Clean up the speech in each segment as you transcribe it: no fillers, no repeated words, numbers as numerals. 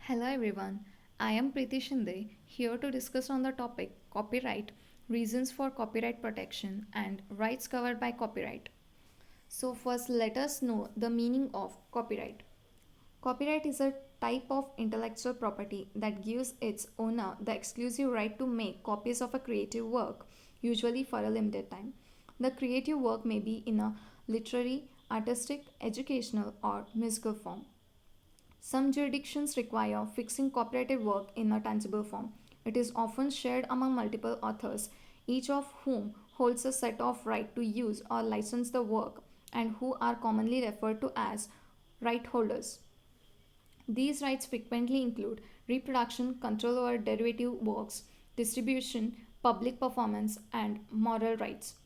Hello everyone, I am Preeti Shinde here to discuss on the topic copyright, reasons for copyright protection and rights covered by copyright. So first let us know the meaning of copyright. Copyright is a type of intellectual property that gives its owner the exclusive right to make copies of a creative work, usually for a limited time. The creative work may be in a literary, artistic, educational, or musical form. Some jurisdictions require fixing copyrighted work in a tangible form. It is often shared among multiple authors, each of whom holds a set of right to use or license the work and who are commonly referred to as right holders. These rights frequently include reproduction, control over derivative works, distribution, public performance, and moral rights.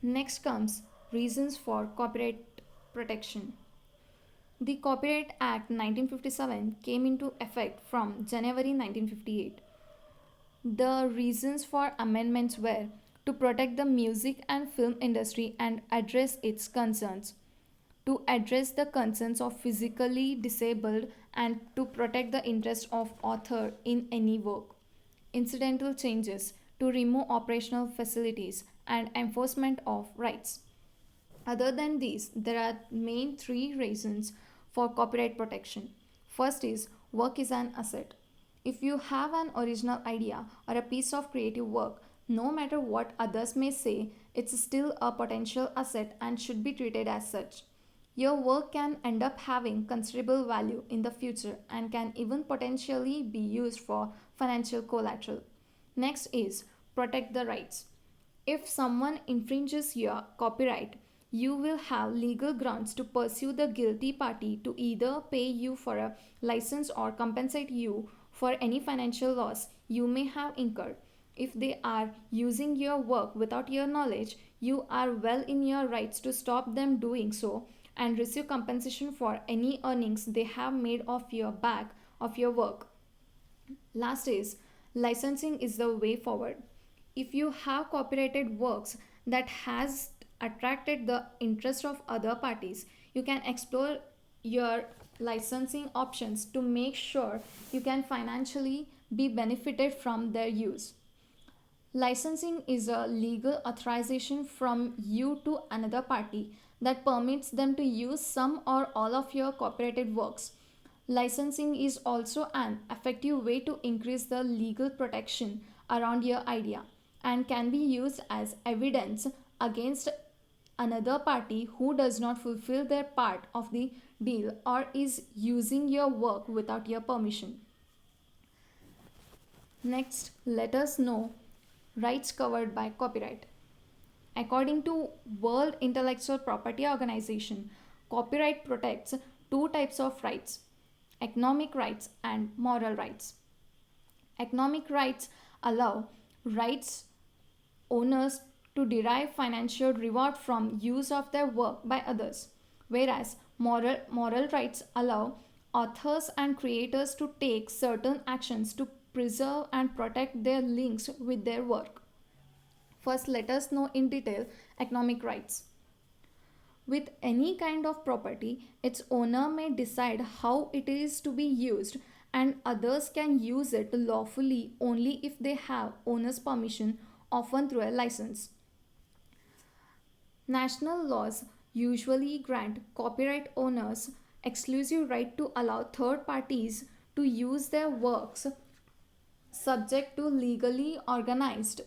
Next comes reasons for copyright protection. The Copyright Act 1957 came into effect from January 1958. The reasons for amendments were to protect the music and film industry and address its concerns, to address the concerns of physically disabled and to protect the interest of author in any work. Incidental changes to remove operational facilities and enforcement of rights. Other than these, there are main three reasons for copyright protection. First is work is an asset. If you have an original idea or a piece of creative work, no matter what others may say, it's still a potential asset and should be treated as such. Your work can end up having considerable value in the future and can even potentially be used for financial collateral. Next is protect the rights. If someone infringes your copyright, you will have legal grounds to pursue the guilty party to either pay you for a license or compensate you for any financial loss you may have incurred. If they are using your work without your knowledge, you are well in your rights to stop them doing so and receive compensation for any earnings they have made off your back of your work. Last is licensing is the way forward. If you have copyrighted works that has attracted the interest of other parties, you can explore your licensing options to make sure you can financially be benefited from their use. Licensing is a legal authorization from you to another party that permits them to use some or all of your copyrighted works. Licensing is also an effective way to increase the legal protection around your idea and can be used as evidence against another party who does not fulfill their part of the deal or is using your work without your permission. Next, let us know rights covered by copyright. According to World Intellectual Property Organization, copyright protects two types of rights: economic rights and moral rights. Economic rights allow rights owners to derive financial reward from use of their work by others, whereas moral rights allow authors and creators to take certain actions to preserve and protect their links with their work. First, let us know in detail economic rights. With any kind of property, its owner may decide how it is to be used, and others can use it lawfully only if they have owner's permission, often through a license. National laws usually grant copyright owners exclusive right to allow third parties to use their works subject to legally organized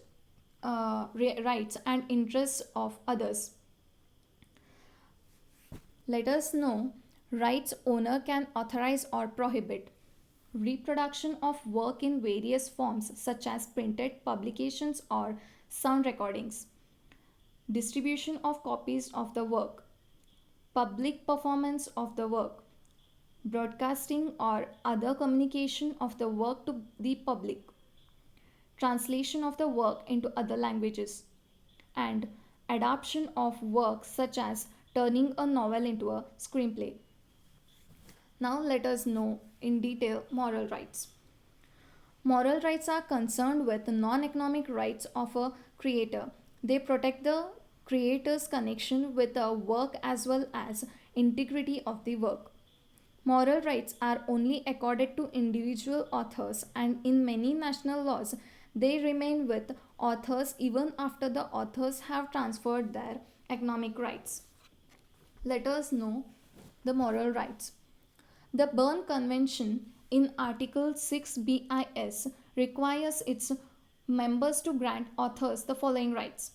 rights and interests of others. Let us know rights owner can authorize or prohibit reproduction of work in various forms such as printed publications or sound recordings, distribution of copies of the work, public performance of the work, broadcasting or other communication of the work to the public, translation of the work into other languages, and adaptation of works such as turning a novel into a screenplay. Now let us know in detail moral rights. Moral rights are concerned with the non-economic rights of a creator. They protect the creator's connection with the work as well as integrity of the work. Moral rights are only accorded to individual authors, and in many national laws, they remain with authors even after the authors have transferred their economic rights. Let us know the moral rights. The Berne Convention in Article 6 BIS requires its members to grant authors the following rights: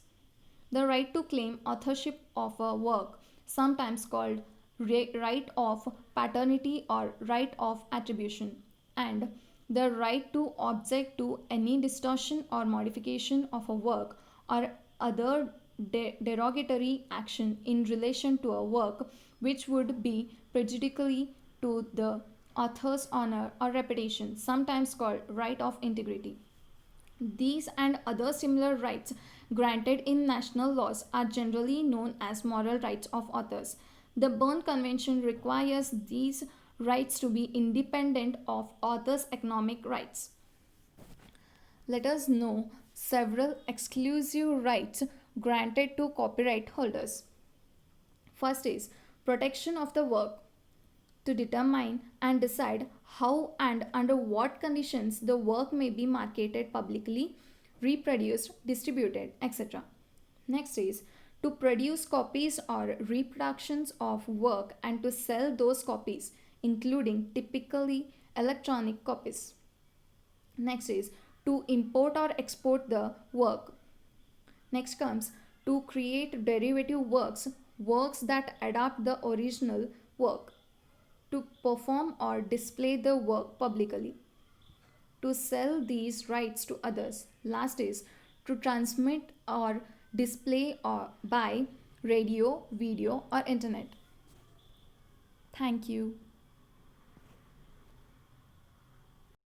the right to claim authorship of a work, sometimes called right of paternity or right of attribution, and the right to object to any distortion or modification of a work or other derogatory action in relation to a work which would be prejudicial to the author's honor or reputation, sometimes called right of integrity. These and other similar rights granted in national laws are generally known as moral rights of authors. The Berne Convention requires these rights to be independent of authors' economic rights. Let us know several exclusive rights granted to copyright holders. First is protection of the work, to determine and decide how and under what conditions the work may be marketed publicly, reproduced, distributed, etc. Next is to produce copies or reproductions of work and to sell those copies, including typically electronic copies. Next is to import or export the work. Next comes to create derivative works, works that adapt the original work, to perform or display the work publicly, to sell these rights to others. Last is to transmit or display or by radio, video, or internet. Thank you.